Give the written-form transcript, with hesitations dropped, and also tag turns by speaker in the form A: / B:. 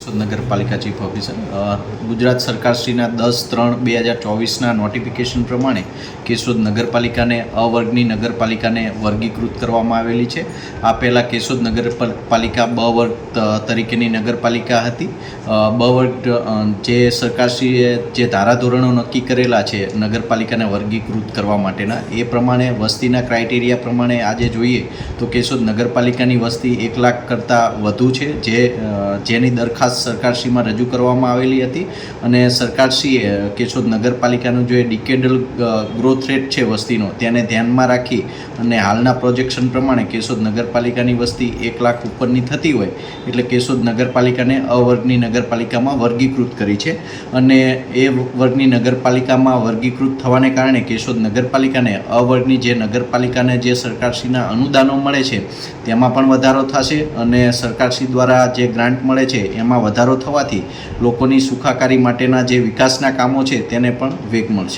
A: કેશોદ નગરપાલિકા chief officer Gujarat સરકારશ્રીના 10/3/2024ના notification પ્રમાણે કેશોદ નગરપાલિકાને અ વર્ગની નગરપાલિકાને વર્ગીકૃત કરવામાં આવેલી છે। આ પહેલાં કેશોદ નગરપાલિકા બ વર્ગ તરીકેની નગરપાલિકા હતી। બ વર્ગ જે સરકારશ્રીએ જે ધારાધોરણો નક્કી કરેલા છે નગરપાલિકાને વર્ગીકૃત કરવા માટેના, એ પ્રમાણે વસ્તીના ક્રાઇટેરિયા પ્રમાણે આજે જોઈએ તો કેશોદ નગરપાલિકાની વસ્તી 1 લાખ કરતાં વધુ છે, જેની દરખાસ્ત સરકારશ્રીમાં રજૂ કરવામાં આવેલી હતી અને સરકારશ્રીએ કેશોદ નગરપાલિકાનું જે ડિકેડલ ગ્રોથ રેટ છે વસ્તીનો તેને ધ્યાનમાં રાખી અને હાલના પ્રોજેક્શન પ્રમાણે કેશોદ નગરપાલિકાની વસ્તી 1 લાખ ઉપરની થતી હોય એટલે કેશોદ નગરપાલિકાને અ વર્ગની નગરપાલિકામાં વર્ગીકૃત કરી છે અને એ વર્ગની નગરપાલિકામાં વર્ગીકૃત થવાને કારણે કેશોદ નગરપાલિકાને અ વર્ગની જે નગરપાલિકાને જે સરકારશ્રીના અનુદાનો મળે છે તેમાં પણ વધારો થશે અને સરકારશ્રી દ્વારા જે ગ્રાન્ટ મળે છે એમાં વધારો થવાથી લોકોની સુખાકારી માટેના જે વિકાસના કામો છે તેને પણ વેગ મળશે।